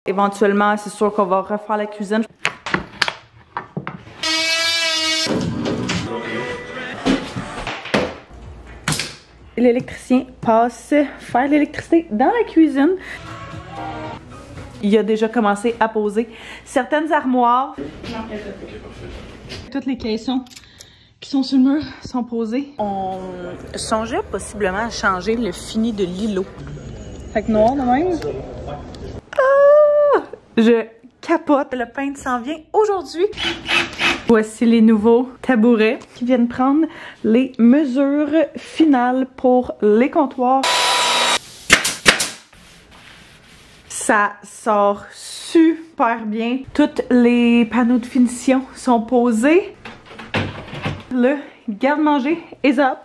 Éventuellement, c'est sûr qu'on va refaire la cuisine. L'électricien passe faire l'électricité dans la cuisine. Il a déjà commencé à poser certaines armoires. Toutes les caissons qui sont sur le mur sont posées. On songeait possiblement à changer le fini de l'îlot. Fait que noir de même. Ah! Je capote. Le peintre s'en vient aujourd'hui. Voici les nouveaux tabourets qui viennent prendre les mesures finales pour les comptoirs. Ça sort super bien. Tous les panneaux de finition sont posés. Le garde-manger est up.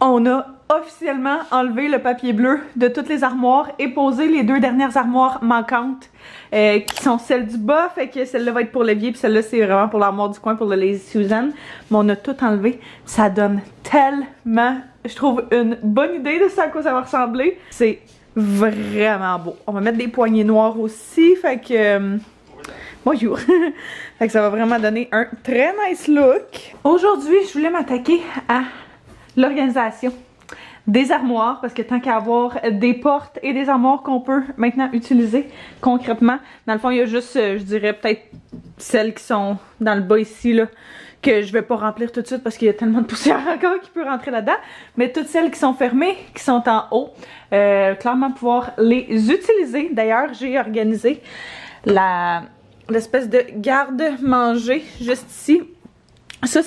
On a officiellement enlevé le papier bleu de toutes les armoires et posé les 2 dernières armoires manquantes qui sont celles du bas. Fait que celle-là va être pour l'évier puis celle-là c'est vraiment pour l'armoire du coin pour le Lazy Susan. Mais on a tout enlevé. Ça donne tellement, je trouve, une bonne idée de ça à quoi ça va ressembler. C'est vraiment beau. On va mettre des poignées noires aussi. Fait que... bonjour! Fait que ça va vraiment donner un très nice look. Aujourd'hui, je voulais m'attaquer à l'organisation des armoires parce que tant qu'à avoir des portes et des armoires qu'on peut maintenant utiliser concrètement, dans le fond il y a juste je dirais peut-être celles qui sont dans le bas ici là que je vais pas remplir tout de suite parce qu'il y a tellement de poussière encore qui peut rentrer là-dedans, mais toutes celles qui sont fermées, qui sont en haut, clairement pouvoir les utiliser. D'ailleurs j'ai organisé l'espèce de garde-manger juste ici. Ça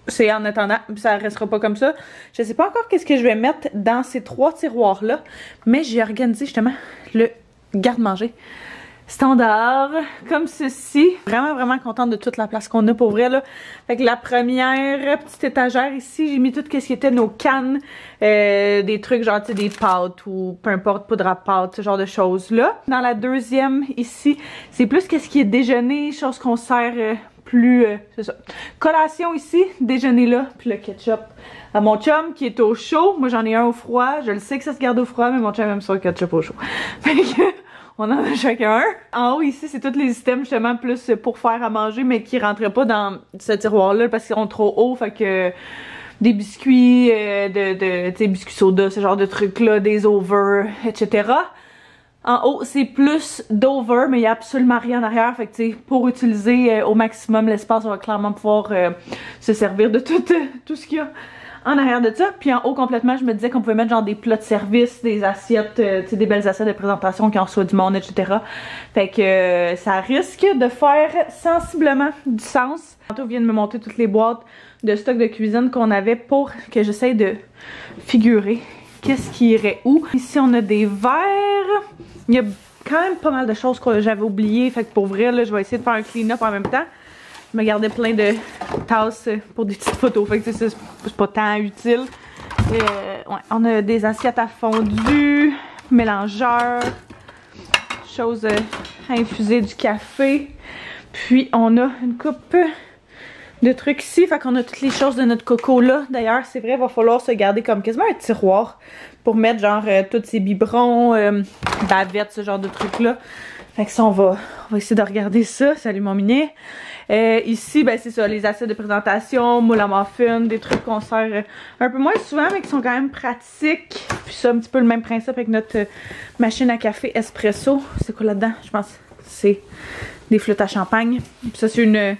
c'est en attendant, ça restera pas comme ça. Je sais pas encore qu'est-ce que je vais mettre dans ces 3 tiroirs-là, mais j'ai organisé justement le garde-manger standard, comme ceci. Vraiment contente de toute la place qu'on a pour vrai, là. Fait que la première petite étagère ici, j'ai mis tout ce qui était nos cannes, des trucs genre, tu sais, des pâtes ou peu importe, poudre à pâte, ce genre de choses-là. Dans la deuxième, ici, c'est plus qu'est-ce qui est déjeuner, chose qu'on sert... plus, c'est ça. Collation ici, déjeuner là, puis le ketchup à mon chum qui est au chaud. Moi j'en ai un au froid, je le sais que ça se garde au froid, mais mon chum aime ça le ketchup au chaud. Fait que, on en a chacun un. En haut ici, c'est tous les systèmes justement plus pour faire à manger, mais qui rentraient pas dans ce tiroir-là parce qu'ils sont trop hauts, fait que des biscuits, tu sais, biscuits soda, ce genre de trucs-là, des over, etc. En haut, c'est plus d'over, mais il n'y a absolument rien en arrière. Fait que, tu sais, pour utiliser au maximum l'espace, on va clairement pouvoir se servir de tout ce qu'il y a en arrière de ça. Puis en haut, complètement, je me disais qu'on pouvait mettre genre des plats de service, des assiettes, tu sais, des belles assiettes de présentation qui en reçoivent du monde, etc. Fait que ça risque de faire sensiblement du sens. Tantôt, on vient de me monter toutes les boîtes de stock de cuisine qu'on avait pour que j'essaye de figurer qu'est-ce qui irait où. Ici, on a des verres. Il y a quand même pas mal de choses que j'avais oubliées. Fait que pour vrai, là, je vais essayer de faire un clean-up en même temps. Je me gardais plein de tasses pour des petites photos. Fait que c'est pas tant utile. Ouais, on a des assiettes à fondu, mélangeurs, choses à infuser du café. Puis on a une coupe de trucs ici. Fait qu'on a toutes les choses de notre coco là. D'ailleurs, c'est vrai, il va falloir se garder comme quasiment un tiroir pour mettre genre tous ces biberons, bavettes, ce genre de trucs là. Fait que ça, on va essayer de regarder ça. Salut mon minet. Ici, ben c'est ça, les assiettes de présentation, moule à muffin, des trucs qu'on sert un peu moins souvent, mais qui sont quand même pratiques. Puis ça, un petit peu le même principe avec notre machine à café espresso. C'est quoi là-dedans? Je pense que c'est des flûtes à champagne. Puis ça, c'est une...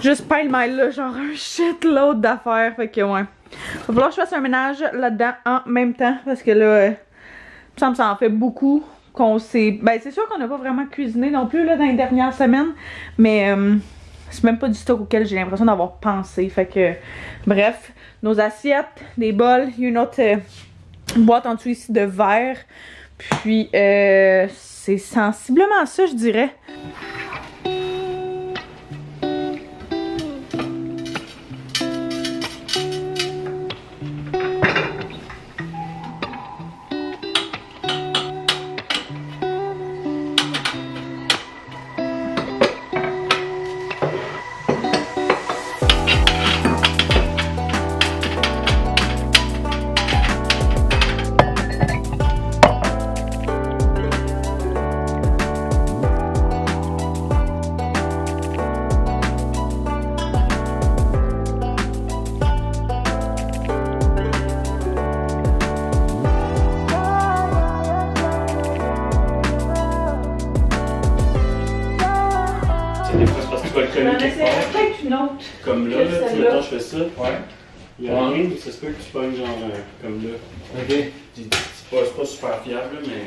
juste pile-mêle là, genre un shitload d'affaires. Fait que ouais. Va falloir que je fasse un ménage là-dedans en même temps. Parce que là, il me semble que ça en fait beaucoup. Qu'on sait. Ben c'est sûr qu'on n'a pas vraiment cuisiné non plus là dans les dernières semaines. Mais c'est même pas du stock auquel j'ai l'impression d'avoir pensé. Fait que bref, nos assiettes, des bols, il y a une autre boîte en dessous ici de verre. Puis c'est sensiblement ça, je dirais. j'en essaierai peut-être une autre. Comme là, tu vois, quand je fais ça, Ouais. il y a rien, ça se peut que tu pognes genre comme là. Ok. C'est pas super fiable, mais.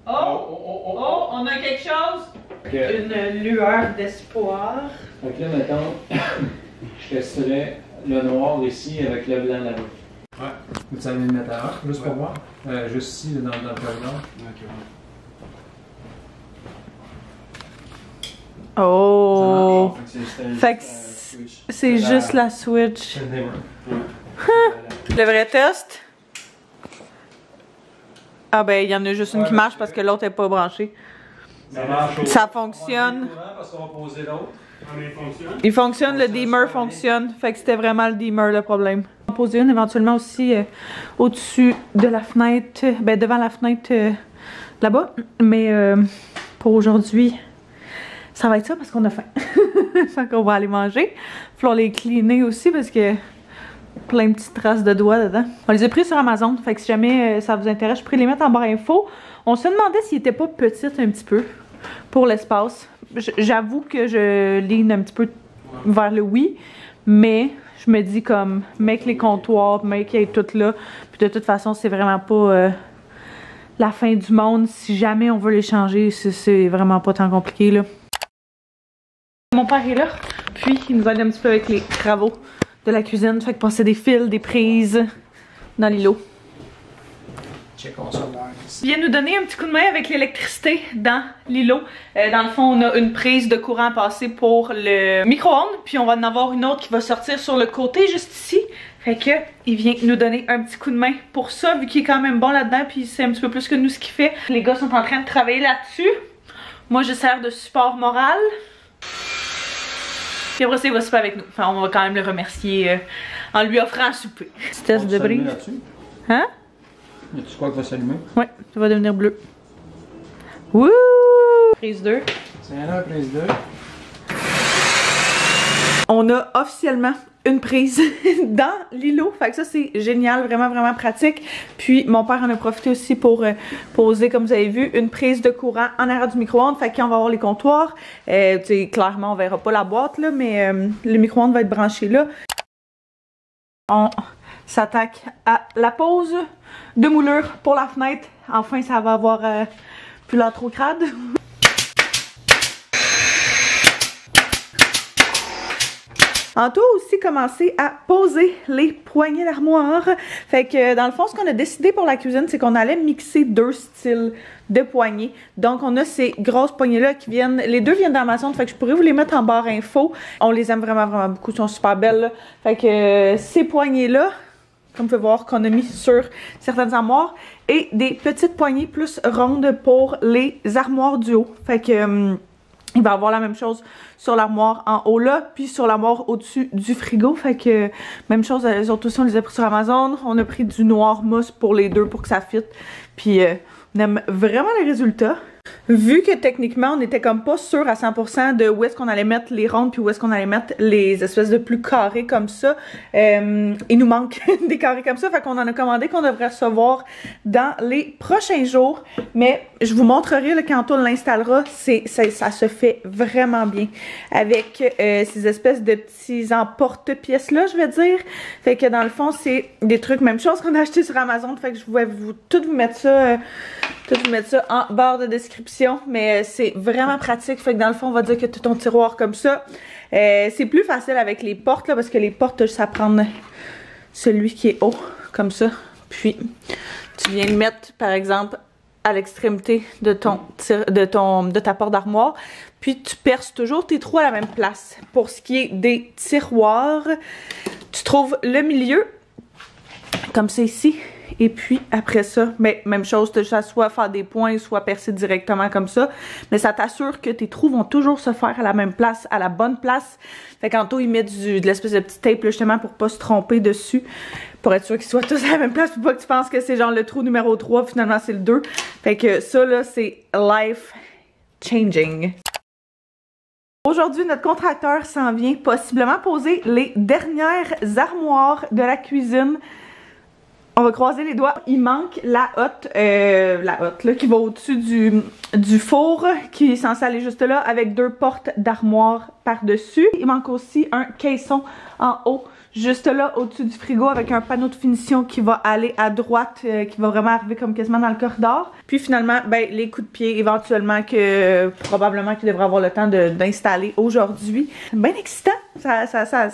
Oh, on a quelque chose. Okay. Une lueur d'espoir. Donc là, mettons, je testerais le noir ici avec le blanc là-bas. Ouais. Vous allez le mettre à 1, juste pour voir. Juste ici, dans le corridor. Ok, Oh! Fait que switch. c'est juste la switch. C'est le dimmer. Le vrai test? Ah ben, il y en a juste une qui marche parce que l'autre n'est pas branchée. Ça marche. Ça fonctionne. Parce qu'on va poser l'autre. Il fonctionne? Il fonctionne, le dimmer fonctionne. Fait que c'était vraiment le dimmer le problème. On va poser une éventuellement aussi au-desdessus de la fenêtre, ben devant la fenêtre là-bas. Mais pour aujourd'hui, ça va être ça parce qu'on a faim. Fait qu'on va aller manger. Il va les cleaner aussi parce que plein de petites traces de doigts dedans. On les a pris sur Amazon. Fait que si jamais ça vous intéresse, je pourrais les mettre en barre info. On se demandait s'ils étaient pas petits un petit peu pour l'espace. J'avoue que je ligne un petit peu vers le oui, mais je me dis comme, mec les comptoirs, mec qui est tout là. Puis de toute façon, c'est vraiment pas la fin du monde. Si jamais on veut les changer, c'est vraiment pas tant compliqué là. Mon père est là, puis il nous aide un petit peu avec les travaux de la cuisine. Fait que passer des fils, des prises dans l'îlot. Checkons ça là. Il vient nous donner un petit coup de main avec l'électricité dans l'îlot. Dans le fond, on a une prise de courant à passer pour le micro-ondes, puis on va en avoir une autre qui va sortir sur le côté juste ici. Fait que il vient nous donner un petit coup de main pour ça, vu qu'il est quand même bon là-dedans, puis il sait un petit peu plus que nous ce qu'il fait. Les gars sont en train de travailler là-dessus. Moi, je sers de support moral. Puis après ça, il va souper avec nous. Enfin, on va quand même le remercier en lui offrant un souper. Petit test de brise. Hein? Tu crois qu'il va s'allumer? Ouais, ça va devenir bleu. Wouh! Prise 2. C'est là, prise 2. On a officiellement une prise dans l'îlot. Fait que ça, c'est génial, vraiment, vraiment pratique. Puis, mon père en a profité aussi pour poser, comme vous avez vu, une prise de courant en arrière du micro-ondes. Fait qu'on va avoir les comptoirs. Tu sais, clairement, on verra pas la boîte, là, mais le micro-ondes va être branché là. On s'attaque à la pose de moulure pour la fenêtre. Enfin, ça va avoir plus l'air trop crade. Anto a aussi commencé à poser les poignées d'armoire. Fait que dans le fond, ce qu'on a décidé pour la cuisine, c'est qu'on allait mixer deux styles de poignées. Donc on a ces grosses poignées-là qui viennent, les deux viennent d'Amazon, fait que je pourrais vous les mettre en barre info. On les aime vraiment, vraiment beaucoup, ils sont super belles là. Fait que ces poignées-là, comme vous pouvez voir, qu'on a mis sur certaines armoires, et des petites poignées plus rondes pour les armoires du haut. Fait que il va avoir la même chose sur l'armoire en haut là, puis sur l'armoire au-dessus du frigo. Fait que même chose, les autres aussi, on les a pris sur Amazon. On a pris du noir mousse pour les deux pour que ça fitte. Puis on aime vraiment les résultats. Vu que techniquement, on était comme pas sûr à 100% de où est-ce qu'on allait mettre les rondes puis où est-ce qu'on allait mettre les espèces de plus carrés comme ça, il nous manque des carrés comme ça, fait qu'on en a commandé qu'on devrait recevoir dans les prochains jours. Mais je vous montrerai là, quand on l'installera, ça se fait vraiment bien avec ces espèces de petits emporte-pièces là, je vais dire. Fait que dans le fond, c'est des trucs, même chose qu'on a acheté sur Amazon, fait que je vais tout vous mettre ça en barre de description, mais c'est vraiment pratique. Fait que dans le fond, on va dire que tu as ton tiroir comme ça. C'est plus facile avec les portes, là, parce que les portes, tu as juste à prendre celui qui est haut, comme ça. Puis, tu viens le mettre, par exemple, à l'extrémité de ta porte d'armoire. Puis, tu perces toujours tes trous à la même place. Pour ce qui est des tiroirs, tu trouves le milieu, comme ça ici. Et puis après ça, mais même chose, tu as soit faire des points, soit percer directement comme ça. Mais ça t'assure que tes trous vont toujours se faire à la même place, à la bonne place. Fait qu'Anto, il met de l'espèce de petit tape là, justement pour pas se tromper dessus. Pour être sûr qu'ils soient tous à la même place, pour pas que tu penses que c'est genre le trou numéro 3, finalement c'est le 2. Fait que ça là, c'est life changing. Aujourd'hui, notre contracteur s'en vient possiblement poser les dernières armoires de la cuisine. On va croiser les doigts. Il manque la hotte là, qui va au-dessus du four, qui est censé aller juste là, avec 2 portes d'armoire par-dessus. Il manque aussi un caisson en haut, juste là, au-dessus du frigo, avec un panneau de finition qui va aller à droite, qui va vraiment arriver comme quasiment dans le corridor. Puis finalement, ben, les coups de pied, éventuellement, probablement qu'il devrait avoir le temps d'installer aujourd'hui. Bien excitant, ça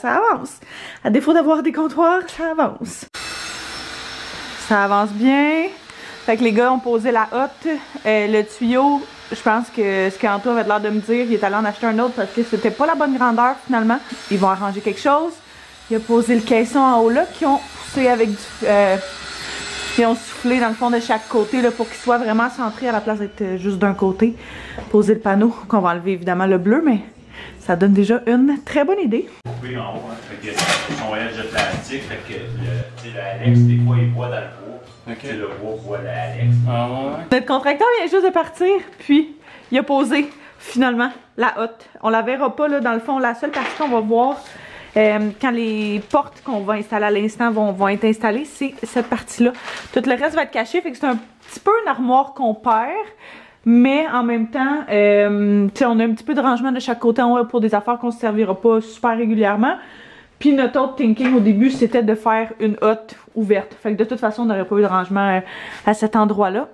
avance. À défaut d'avoir des comptoirs, ça avance. Ça avance bien. Fait que les gars ont posé la hotte. Le tuyau, je pense que ce qu'Anto avait l'air de me dire, il est allé en acheter un autre parce que c'était pas la bonne grandeur finalement. Ils vont arranger quelque chose. Il a posé le caisson en haut là, qui ont poussé avec qui ont soufflé dans le fond de chaque côté là, pour qu'il soit vraiment centré à la place d'être juste d'un côté. Poser le panneau, qu'on va enlever évidemment le bleu, mais ça donne déjà une très bonne idée. Oui, en haut, hein. Fait que son voyage de plastique, fait que le Alex, des fois, il voit dans le bois. Okay. Le bois voit le Alex. Ah ouais. Notre contracteur vient juste de partir, puis il a posé finalement la hotte. On la verra pas là, dans le fond, la seule partie qu'on va voir quand les portes qu'on va installer à l'instant vont être installées, c'est cette partie-là. Tout le reste va être caché, fait que c'est un petit peu une armoire qu'on perd. Mais en même temps, on a un petit peu de rangement de chaque côté en haut pour des affaires qu'on ne se servira pas super régulièrement. Puis notre autre thinking au début, c'était de faire une hotte ouverte. Fait que de toute façon, on n'aurait pas eu de rangement à cet endroit-là.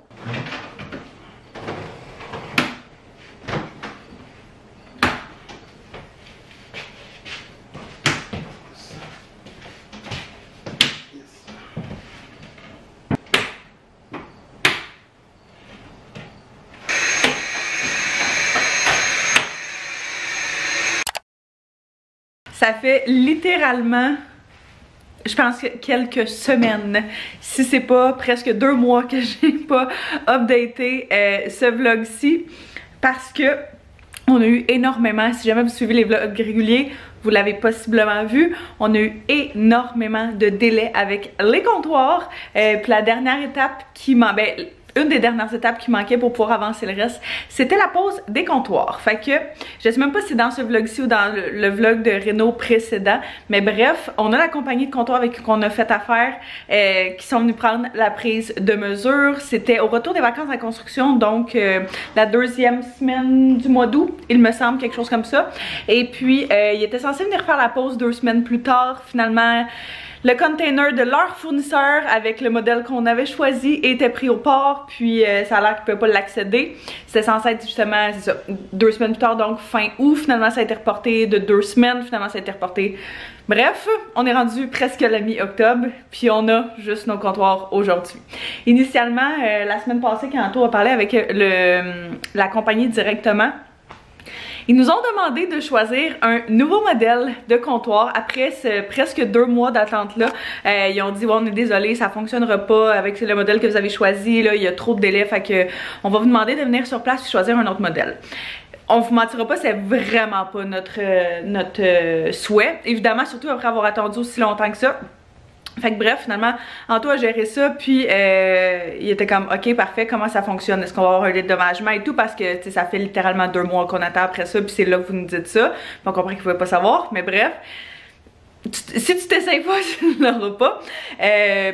Ça fait littéralement, je pense, quelques semaines, si c'est pas presque 2 mois que j'ai pas updaté ce vlog-ci, parce que on a eu énormément, si jamais vous suivez les vlogs réguliers, vous l'avez possiblement vu, on a eu énormément de délais avec les comptoirs. Puis la dernière étape qui m'a... une des dernières étapes qui manquait pour pouvoir avancer le reste, c'était la pose des comptoirs. Fait que, je sais même pas si c'est dans ce vlog-ci ou dans le vlog de Réno précédent, mais bref, on a la compagnie de comptoirs avec qui on a fait affaire, qui sont venus prendre la prise de mesure. C'était au retour des vacances en construction, donc la 2e semaine du mois d'août, il me semble, quelque chose comme ça. Et puis, il était censé venir faire la pose 2 semaines plus tard. Finalement, le container de leur fournisseur avec le modèle qu'on avait choisi était pris au port, puis ça a l'air qu'ils ne pouvaient pas l'accéder. C'était censé être justement, c'est ça, 2 semaines plus tard, donc fin août. Finalement, ça a été reporté de 2 semaines. Finalement, ça a été reporté. Bref, on est rendu presque à la mi-octobre, puis on a juste nos comptoirs aujourd'hui. Initialement, la semaine passée, quand Anto a parlé avec la compagnie directement, ils nous ont demandé de choisir un nouveau modèle de comptoir après presque 2 mois d'attente là. Ils ont dit ouais, on est désolé, ça fonctionnera pas avec le modèle que vous avez choisi là, il y a trop de délais, fait que on va vous demander de venir sur place et choisir un autre modèle. On vous mentira pas, c'est vraiment pas notre souhait. Évidemment, surtout après avoir attendu aussi longtemps que ça. Fait que bref, finalement, Anto a géré ça, puis il était comme ok, parfait, comment ça fonctionne, est-ce qu'on va avoir un dédommagement et tout, parce que ça fait littéralement 2 mois qu'on attend après ça, puis c'est là que vous nous dites ça. Puis on comprend qu'il ne pouvait pas savoir, mais bref. Si tu t'essayes pas, tu ne l'auras pas.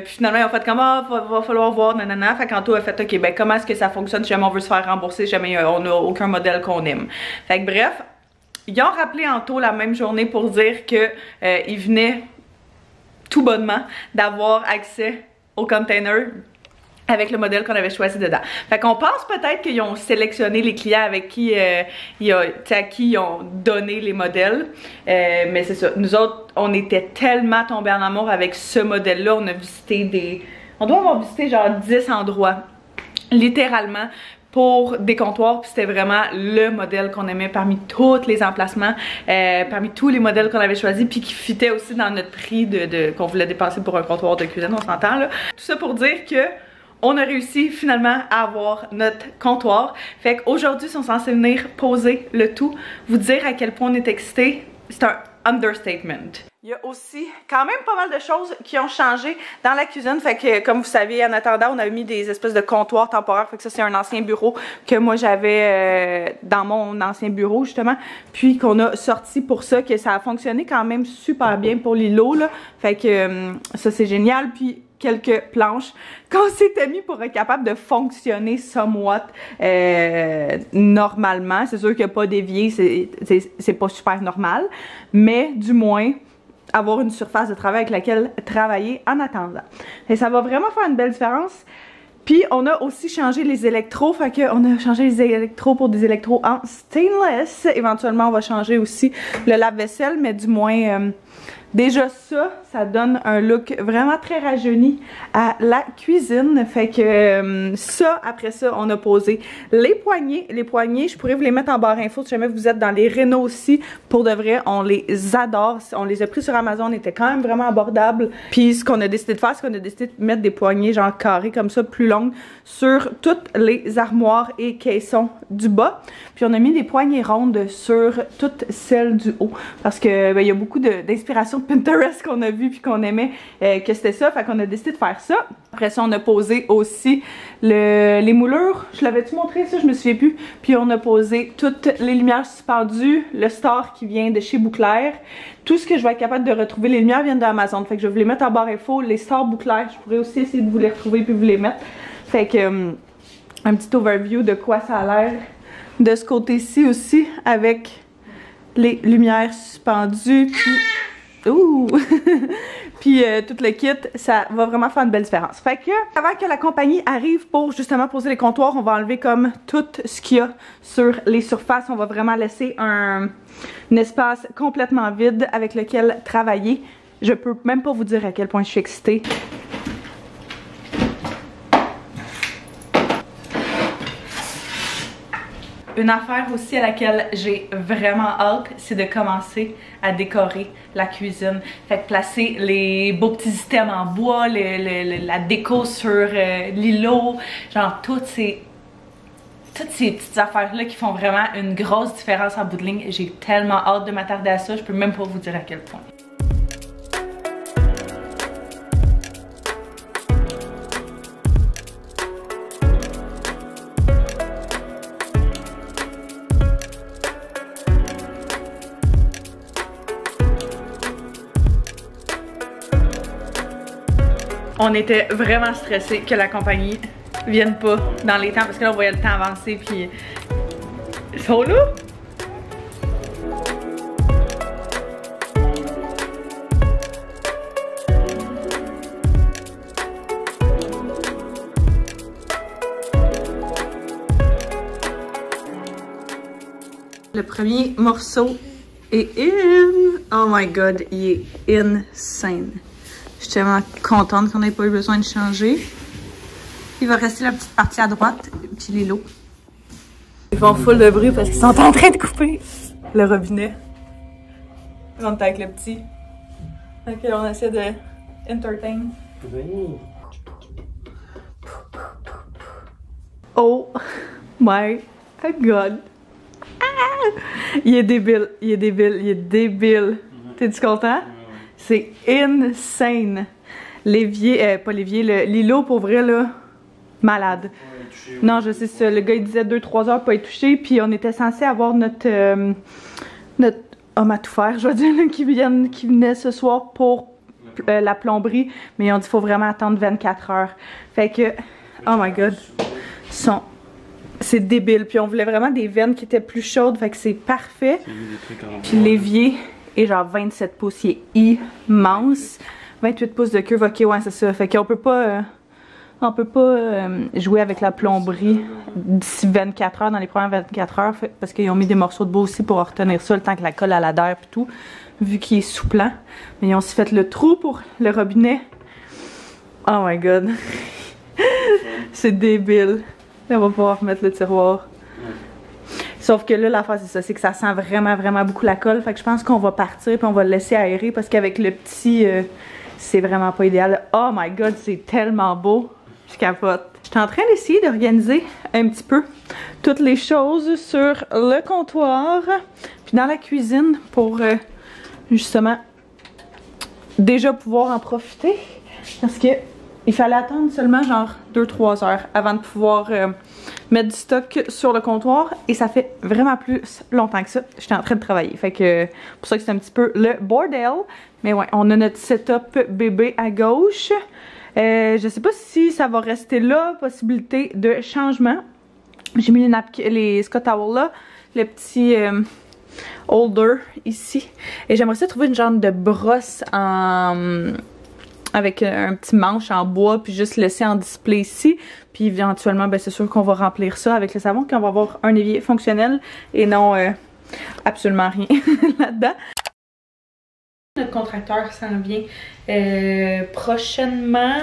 Puis finalement, ils ont fait comme va falloir voir, nanana. Fait qu'Anto a fait ok, ben comment est-ce que ça fonctionne si jamais on veut se faire rembourser, si jamais on n'a aucun modèle qu'on aime. Fait que bref, ils ont rappelé Anto la même journée pour dire que il venait tout bonnement d'avoir accès au container avec le modèle qu'on avait choisi dedans. Fait qu'on pense peut-être qu'ils ont sélectionné les clients avec qui à qui ils ont donné les modèles. Mais c'est ça, nous autres, on était tellement tombés en amour avec ce modèle-là. On a visité on doit avoir visité genre 10 endroits, littéralement, pour des comptoirs, puis c'était vraiment le modèle qu'on aimait parmi tous les emplacements, parmi tous les modèles qu'on avait choisis, puis qui fitait aussi dans notre prix qu'on voulait dépenser pour un comptoir de cuisine, on s'entend là. Tout ça pour dire que on a réussi finalement à avoir notre comptoir. Fait qu'aujourd'hui, ils sont censés venir poser le tout, vous dire à quel point on est excités. C'est un understatement. Il y a aussi quand même pas mal de choses qui ont changé dans la cuisine. Fait que comme vous savez, en attendant, on avait mis des espèces de comptoirs temporaires. Fait que ça, c'est un ancien bureau que moi j'avais dans mon ancien bureau justement. Puis qu'on a sorti pour ça, que ça a fonctionné quand même super bien pour l'îlot là. Fait que ça, c'est génial. Puis quelques planches qu'on s'était mis pour être capable de fonctionner somewhat normalement. C'est sûr qu'il n'y a pas d'évier, c'est pas super normal, mais du moins avoir une surface de travail avec laquelle travailler en attendant. Et ça va vraiment faire une belle différence. Puis on a aussi changé les électros, fait qu'on a changé les électros pour des électros en stainless. Éventuellement on va changer aussi le lave-vaisselle, mais du moins déjà ça donne un look vraiment très rajeuni à la cuisine. Fait que ça, après ça, on a posé les poignées. Les poignées, je pourrais vous les mettre en barre info si jamais vous êtes dans les rénaux aussi. Pour de vrai, on les adore. On les a pris sur Amazon, on était quand même vraiment abordables. Puis ce qu'on a décidé de faire, c'est qu'on a décidé de mettre des poignées genre carrées comme ça, plus longues, sur toutes les armoires et caissons du bas. Puis on a mis des poignées rondes sur toutes celles du haut. Parce que ben, y a beaucoup d'inspiration de Pinterest qu'on a vu puis qu'on aimait que c'était ça. Fait qu'on a décidé de faire ça. Après ça, on a posé aussi les moulures. Je l'avais-tu montré ça? Je me souviens plus. Puis on a posé toutes les lumières suspendues. Le star qui vient de chez Bouclair. Tout ce que je vais être capable de retrouver, les lumières viennent d'Amazon. Fait que je vais vous les mettre en barre info. Les stars Bouclair, je pourrais aussi essayer de vous les retrouver puis vous les mettre. Fait que un petit overview de quoi ça a l'air de ce côté-ci aussi avec les lumières suspendues. Puis ouh! Puis tout le kit, ça va vraiment faire une belle différence. Fait que avant que la compagnie arrive pour justement poser les comptoirs, on va enlever comme tout ce qu'il y a sur les surfaces. On va vraiment laisser un espace complètement vide avec lequel travailler. Je peux même pas vous dire à quel point je suis excitée. Une affaire aussi à laquelle j'ai vraiment hâte, c'est de commencer à décorer la cuisine. Fait que placer les beaux petits systèmes en bois, la déco sur l'îlot, genre toutes ces petites affaires-là qui font vraiment une grosse différence en bout de ligne. J'ai tellement hâte de m'attarder à ça, je peux même pas vous dire à quel point. On était vraiment stressés que la compagnie vienne pas dans les temps parce que là on voyait le temps avancer puis ils sont là. Le premier morceau est in. Oh my god, il est insane. Je suis tellement contente qu'on n'ait pas eu besoin de changer. Il va rester la petite partie à droite, puis les lots. Ils font full de bruit parce qu'ils sont en train de couper le robinet. On est avec le petit. Donc on essaie de entertain. Oh my god. Ah! Il est débile, il est débile, il est débile. T'es-tu content? C'est insane. L'évier, pas l'évier, l'îlot pour vrai là, malade. Non, je sais ça. Le gars il disait 2-3 heures pas être touché, puis on était censé avoir notre homme à tout faire, je veux dire, qui venait ce soir pour la plomberie, mais ils ont dit qu'il faut vraiment attendre 24 heures. Fait que, oh my god, c'est débile. Puis on voulait vraiment des veines qui étaient plus chaudes, fait que c'est parfait. Puis l'évier est genre 27 pouces, il est immense. 28 pouces de cuve, ok, ouais, c'est ça. Fait qu'on peut pas jouer avec la plomberie d'ici 24 heures, dans les premières 24 heures, parce qu'ils ont mis des morceaux de bois aussi pour retenir ça, le temps que la colle à l'adhère et tout, vu qu'il est souplant. Mais ils ont aussi fait le trou pour le robinet. Oh my god. C'est débile. Là, on va pouvoir remettre le tiroir. Sauf que là, l'affaire, c'est ça, c'est que ça sent vraiment, vraiment beaucoup la colle. Fait que je pense qu'on va partir puis on va le laisser aérer parce qu'avec le petit, c'est vraiment pas idéal. Oh my god, c'est tellement beau. Je capote. Je suis en train d'essayer d'organiser un petit peu toutes les choses sur le comptoir puis dans la cuisine pour justement déjà pouvoir en profiter. Parce que il fallait attendre seulement genre 2-3 heures avant de pouvoir mettre du stock sur le comptoir et ça fait vraiment plus longtemps que ça. J'étais en train de travailler. Fait que pour ça que c'est un petit peu le bordel. Mais ouais, on a notre setup bébé à gauche. Je sais pas si ça va rester là, possibilité de changement. J'ai mis les Scott Towels là, le petit holder ici. Et j'aimerais ça trouver une genre de brosse avec un petit manche en bois, puis juste laisser en display ici. Puis éventuellement, ben, c'est sûr qu'on va remplir ça avec le savon, qu'on va avoir un évier fonctionnel et non absolument rien là-dedans. Notre contracteur s'en vient prochainement,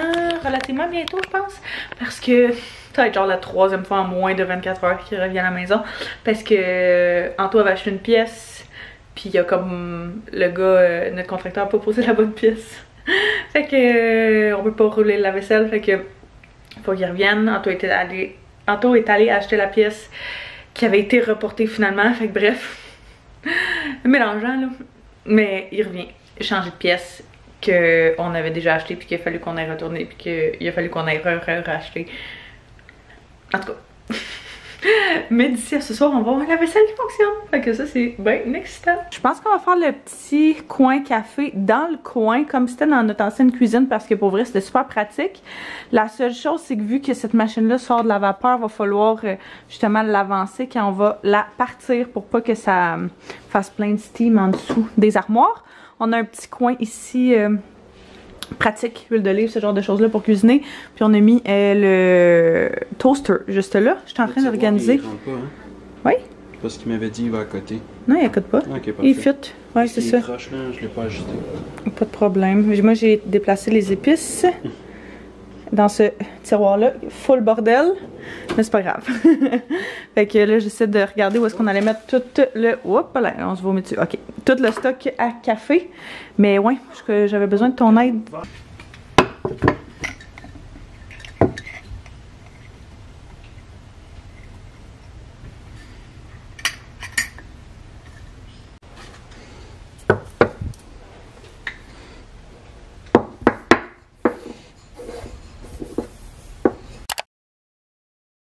relativement bientôt je pense, parce que ça va être genre la 3e fois en moins de 24 heures qu'il revient à la maison, parce que Anto avait acheté une pièce, puis il y a comme le gars, notre contracteur a pas posé la bonne pièce, fait que on peut pas rouler la vaisselle, fait que faut qu'il revienne. Anto est allé acheter la pièce qui avait été reportée finalement, fait que bref, mélangeant là, mais il revient. Changer de pièce qu'on avait déjà acheté puis qu'il a fallu qu'on aille retourner puis qu'il a fallu qu'on aille racheter. En tout cas. Mais d'ici à ce soir, on va avoir la vaisselle qui fonctionne. Fait que ça, c'est bien excitant. Je pense qu'on va faire le petit coin café dans le coin, comme c'était dans notre ancienne cuisine, parce que pour vrai, c'était super pratique. La seule chose, c'est que vu que cette machine-là sort de la vapeur, il va falloir justement l'avancer quand on va la partir pour pas que ça fasse plein de steam en dessous des armoires. On a un petit coin ici pratique, huile d'olive, ce genre de choses-là pour cuisiner. Puis on a mis le toaster juste là. Je suis en train d'organiser. Il rentre pas, hein? Oui? Parce qu'il m'avait dit il va à côté. Non, il accote pas. Okay, il fit. Oui, c'est ça. Croche, là, je l'ai pas ajusté. Pas de problème. Moi, j'ai déplacé les épices dans ce tiroir-là. Full bordel. Mais c'est pas grave. Fait que là, j'essaie de regarder où est-ce qu'on allait mettre tout le... Oups, là, on se vomit dessus. OK. Tout le stock à café. Mais ouais, j'avais besoin de ton aide.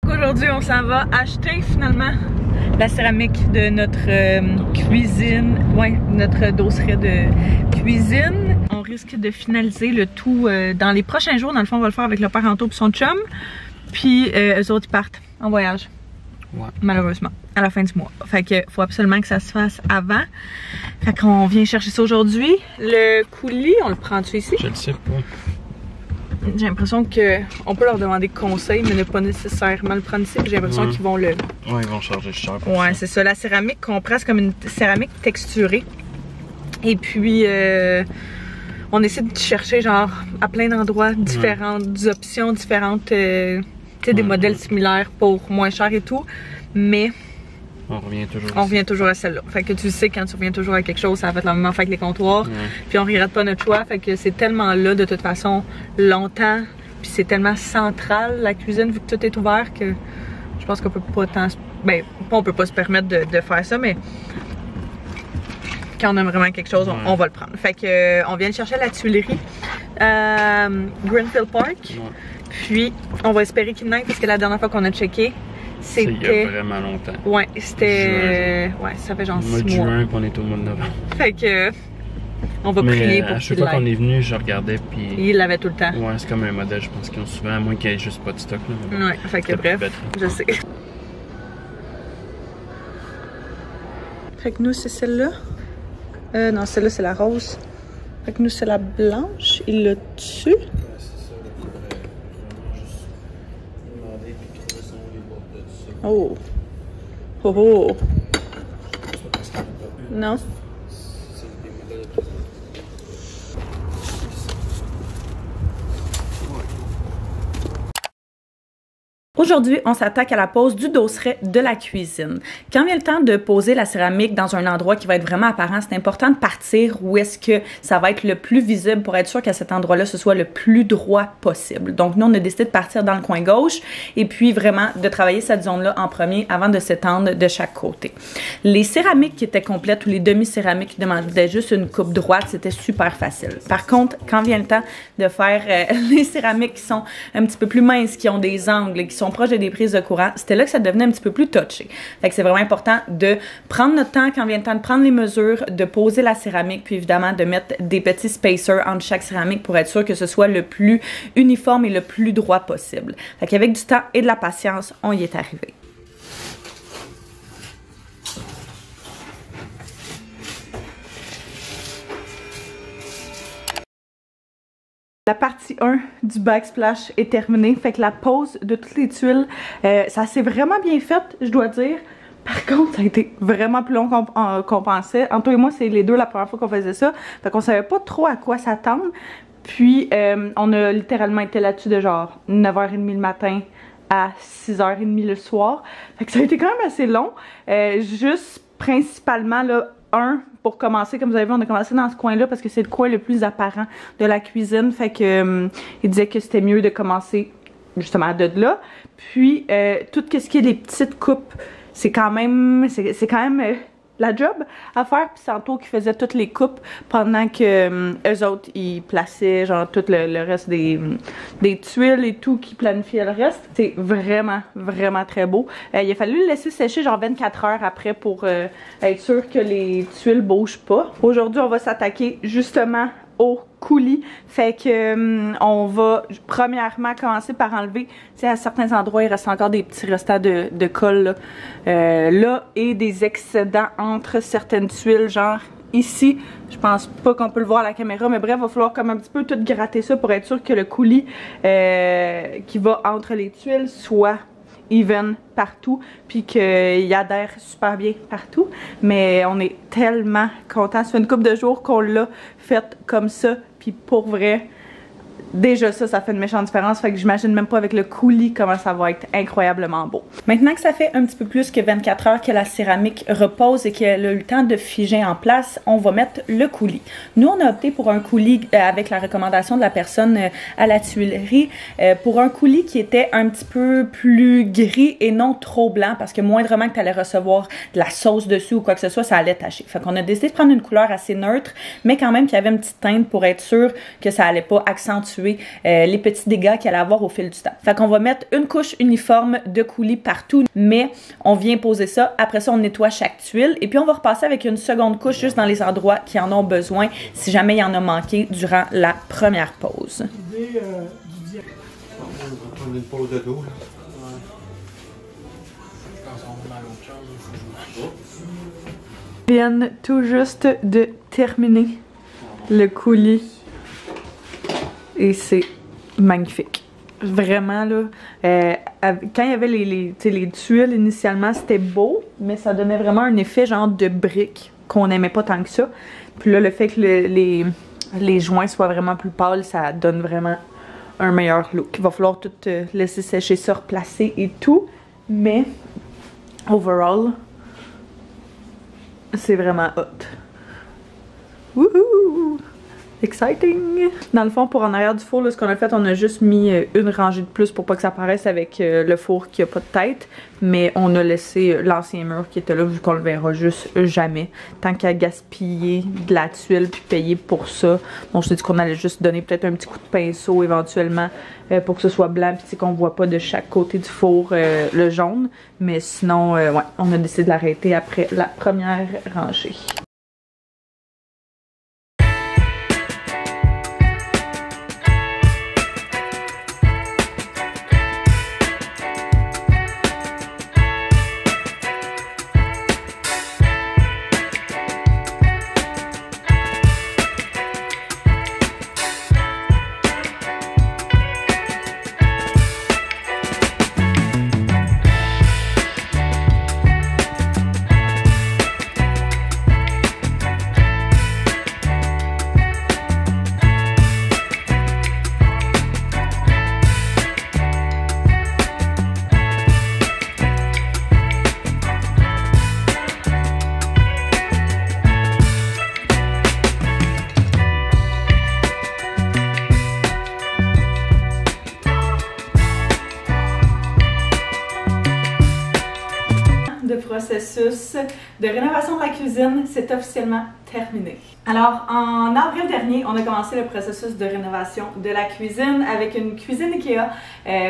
Aujourd'hui, on s'en va acheter finalement la céramique de notre cuisine, ouais, notre dosseret de cuisine. On risque de finaliser le tout dans les prochains jours. Dans le fond, on va le faire avec le père Anto et son chum. Puis eux autres, ils partent en voyage. Ouais. Malheureusement, à la fin du mois. Fait que faut absolument que ça se fasse avant. Fait qu'on vient chercher ça aujourd'hui. Le coulis, on le prend-tu ici? Je le sais pas. J'ai l'impression qu'on peut leur demander conseil, mais ne pas nécessairement le prendre ici. J'ai l'impression qu'ils vont le... Ouais, ils vont charger cher. Ouais, c'est ça. La céramique qu'on presse comme une céramique texturée. Et puis, on essaie de chercher genre à plein d'endroits différentes options, différentes, tu sais, des modèles similaires pour moins cher et tout. Mais... On revient toujours à celle-là. Fait que tu sais, quand tu reviens toujours à quelque chose, ça va être la même affaire avec les comptoirs. Puis on regrette pas notre choix. Fait que c'est tellement là, de toute façon, longtemps. Puis c'est tellement central, la cuisine, vu que tout est ouvert, que je pense qu'on peut pas tant... Ben, on peut pas se permettre de faire ça, mais... Quand on aime vraiment quelque chose, on va le prendre. Fait que on vient de chercher à la Tuilerie, Greenfield Park. Puis on va espérer qu'il neige, parce que la dernière fois qu'on a checké, c'était... Il y a vraiment longtemps. Ouais, c'était... Ouais, ça fait genre 6 mois. Au mois de juin, puis on est au mois de novembre. Fait que... On va prier pour qu'il à chaque fois qu'on est venu, je regardais, puis... Il l'avait tout le temps. Ouais, c'est comme un modèle, je pense qu'ils ont souvent, à moins qu'il n'y ait juste pas de stock. Là, ouais, fait que bref, je sais. Fait que nous, c'est celle-là. Non, celle-là, c'est la rose. Fait que nous, c'est la blanche. Il l'a tue. Oh. Oh oh. Non. Aujourd'hui, on s'attaque à la pose du dosseret de la cuisine. Quand vient le temps de poser la céramique dans un endroit qui va être vraiment apparent, c'est important de partir où est-ce que ça va être le plus visible pour être sûr qu'à cet endroit-là, ce soit le plus droit possible. Donc, nous, on a décidé de partir dans le coin gauche et puis vraiment de travailler cette zone-là en premier avant de s'étendre de chaque côté. Les céramiques qui étaient complètes ou les demi-céramiques qui demandaient juste une coupe droite, c'était super facile. Par contre, quand vient le temps de faire les céramiques qui sont un petit peu plus minces, qui ont des angles, qui sont sont proches des prises de courant, c'était là que ça devenait un petit peu plus touché. Fait que c'est vraiment important de prendre notre temps quand vient le temps de prendre les mesures, de poser la céramique, puis évidemment de mettre des petits spacers entre chaque céramique pour être sûr que ce soit le plus uniforme et le plus droit possible. Fait qu'avec du temps et de la patience, on y est arrivé. La partie 1 du backsplash est terminée, fait que la pose de toutes les tuiles, ça s'est vraiment bien fait, je dois dire. Par contre, ça a été vraiment plus long qu'on pensait. Entre toi et moi, c'est les deux la première fois qu'on faisait ça, fait qu'on savait pas trop à quoi s'attendre. Puis, on a littéralement été là-dessus de genre 9h30 le matin à 6h30 le soir. Fait que ça a été quand même assez long. Juste principalement, là, pour commencer, comme vous avez vu, on a commencé dans ce coin-là parce que c'est le coin le plus apparent de la cuisine. Fait que il disait que c'était mieux de commencer justement de là. Puis tout ce qui est les petites coupes, c'est quand même la job à faire. Puis c'est Anto qui faisait toutes les coupes pendant que eux autres ils plaçaient genre tout le reste des tuiles et tout, qui planifiait le reste. C'est vraiment très beau. Il a fallu le laisser sécher genre 24 heures après pour être sûr que les tuiles bougent pas. Aujourd'hui on va s'attaquer justement au coulis. Fait que on va premièrement commencer par enlever, tu sais, à certains endroits il reste encore des petits restants de colle là, et des excédents entre certaines tuiles, genre ici. Je pense pas qu'on peut le voir à la caméra, mais bref, il va falloir comme un petit peu tout gratter ça pour être sûr que le coulis qui va entre les tuiles soit even partout, puis qu'il adhère super bien partout. Mais on est tellement contents. Ça fait une couple de jours qu'on l'a fait comme ça, puis pour vrai, déjà ça fait une méchante différence. Fait que j'imagine même pas avec le coulis comment ça va être incroyablement beau. Maintenant que ça fait un petit peu plus que 24 heures que la céramique repose et qu'elle a eu le temps de figer en place, on va mettre le coulis. Nous, on a opté pour un coulis avec la recommandation de la personne à la tuilerie, pour un coulis qui était un petit peu plus gris et non trop blanc, parce que moindrement que tu allais recevoir de la sauce dessus ou quoi que ce soit, ça allait tacher. Fait qu'on a décidé de prendre une couleur assez neutre, mais quand même qui avait une petite teinte pour être sûr que ça allait pas accentuer les petits dégâts qu'il allait avoir au fil du temps. Fait qu'on va mettre une couche uniforme de coulis partout, mais on vient poser ça. Après ça, on nettoie chaque tuile et puis on va repasser avec une seconde couche juste dans les endroits qui en ont besoin si jamais il y en a manqué durant la première pause. On va prendre une pause de dos. Viennent tout juste de terminer le coulis. Et c'est magnifique. Vraiment, là, quand il y avait les tuiles, initialement, c'était beau, mais ça donnait vraiment un effet genre de briques qu'on n'aimait pas tant que ça. Puis là, le fait que les joints soient vraiment plus pâles, ça donne vraiment un meilleur look. Il va falloir tout laisser sécher ça, replacer et tout, mais overall, c'est vraiment hot. Wouhou! Exciting! Dans le fond, pour en arrière du four, là, ce qu'on a fait, on a juste mis une rangée de plus pour pas que ça paraisse avec le four qui a pas de tête. Mais on a laissé l'ancien mur qui était là, vu qu'on le verra juste jamais. Tant qu'à gaspiller de la tuile puis payer pour ça. Bon, je t'ai dit qu'on allait juste donner peut-être un petit coup de pinceau éventuellement pour que ce soit blanc puis qu'on voit pas de chaque côté du four le jaune. Mais sinon, ouais, on a décidé de l'arrêter après la première rangée. processus de rénovation de la cuisine, c'est officiellement terminé. Alors, en avril dernier, on a commencé le processus de rénovation de la cuisine avec une cuisine Ikea.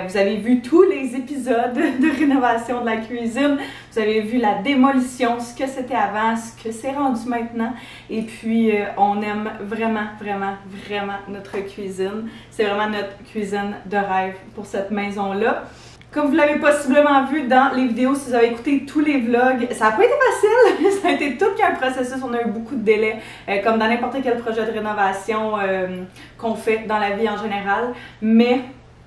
Vous avez vu tous les épisodes de rénovation de la cuisine. Vous avez vu la démolition, ce que c'était avant, ce que c'est rendu maintenant. Et puis, on aime vraiment, vraiment, vraiment notre cuisine. C'est vraiment notre cuisine de rêve pour cette maison-là. Comme vous l'avez possiblement vu dans les vidéos, si vous avez écouté tous les vlogs, ça n'a pas été facile, ça a été tout qu'un processus, on a eu beaucoup de délais, comme dans n'importe quel projet de rénovation qu'on fait dans la vie en général, mais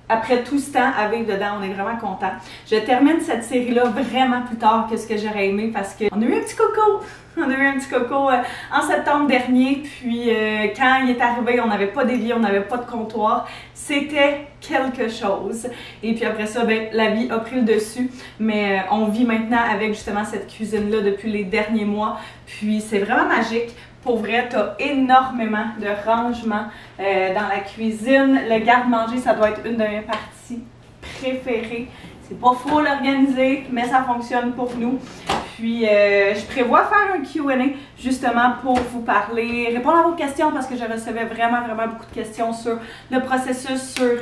après tout ce temps à vivre dedans, on est vraiment content. Je termine cette série-là vraiment plus tard que ce que j'aurais aimé parce qu'on a eu un petit coco! On a eu un petit coco en septembre dernier, puis quand il est arrivé, on n'avait pas d'évier, on n'avait pas de comptoir. C'était quelque chose. Et puis après ça, ben, la vie a pris le dessus, mais on vit maintenant avec justement cette cuisine-là depuis les derniers mois. Puis c'est vraiment magique. Pour vrai, tu as énormément de rangements dans la cuisine. Le garde-manger, ça doit être une de mes parties préférées. C'est pas full organisé, mais ça fonctionne pour nous. Puis, je prévois faire un Q&A justement pour vous parler, répondre à vos questions parce que je recevais vraiment, vraiment beaucoup de questions sur le processus, sur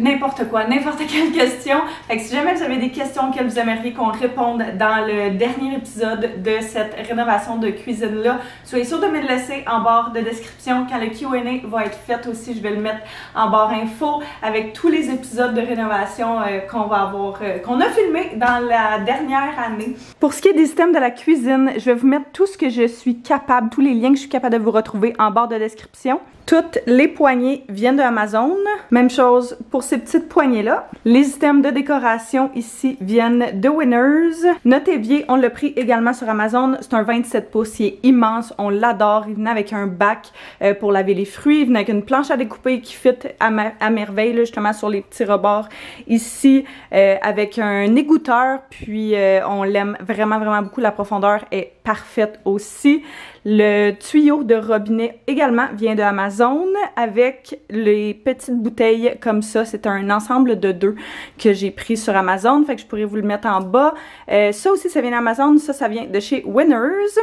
n'importe quoi, n'importe quelle question. Fait que si jamais vous avez des questions auxquelles vous aimeriez qu'on réponde dans le dernier épisode de cette rénovation de cuisine-là, soyez sûr de me le laisser en barre de description. Quand le Q&A va être fait aussi, je vais le mettre en barre info avec tous les épisodes de rénovation qu'on va avoir, qu'on a filmé dans la dernière année. Pour ce qui est des systèmes de la cuisine, je vais vous mettre tout ce que je suis capable, tous les liens que je suis capable de vous retrouver en barre de description. Toutes les poignées viennent de Amazon. Même chose pour ces petites poignées-là. Les items de décoration ici viennent de Winners. Notre évier, on l'a pris également sur Amazon. C'est un 27 pouces, il est immense, on l'adore. Il venait avec un bac pour laver les fruits. Il venait avec une planche à découper qui fit à merveille, là, justement sur les petits rebords ici, avec un égoutteur. Puis on l'aime vraiment, vraiment beaucoup. La profondeur est parfaite aussi. Le tuyau de robinet également vient de Amazon avec les petites bouteilles comme ça. C'est un ensemble de 2 que j'ai pris sur Amazon. Fait que je pourrais vous le mettre en bas. Ça aussi, ça vient d'Amazon. Ça vient de chez Winners.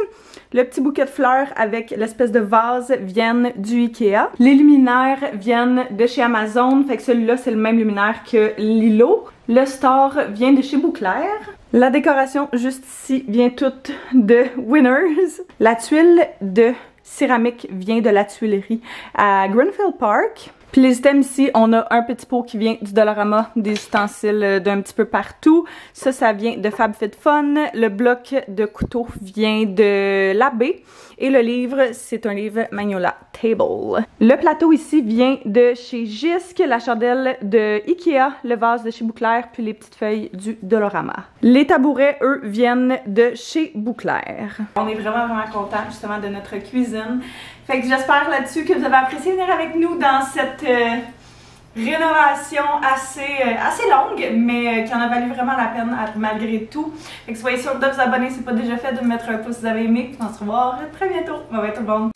Le petit bouquet de fleurs avec l'espèce de vase viennent du Ikea. Les luminaires viennent de chez Amazon. Fait que celui-là, c'est le même luminaire que Lilo. Le store vient de chez Bouclair. La décoration juste ici vient toute de Winners. La tuile de céramique vient de la tuilerie à Greenfield Park. Puis les items ici, on a un petit pot qui vient du Dollarama, des ustensiles d'un petit peu partout. Ça vient de FabFitFun. Le bloc de couteau vient de l'Abbé. Et le livre, c'est un livre Magnolia Table. Le plateau ici vient de chez Jisc, la chandelle de Ikea, le vase de chez Bouclair, puis les petites feuilles du Dollarama. Les tabourets, eux, viennent de chez Bouclair. On est vraiment, vraiment contents justement de notre cuisine. Fait que j'espère là-dessus que vous avez apprécié venir avec nous dans cette rénovation assez longue, mais qui en a valu vraiment la peine malgré tout. Fait que soyez sûrs de vous abonner si ce n'est pas déjà fait, de me mettre un pouce si vous avez aimé. On se revoit très bientôt. Bye bye tout le monde!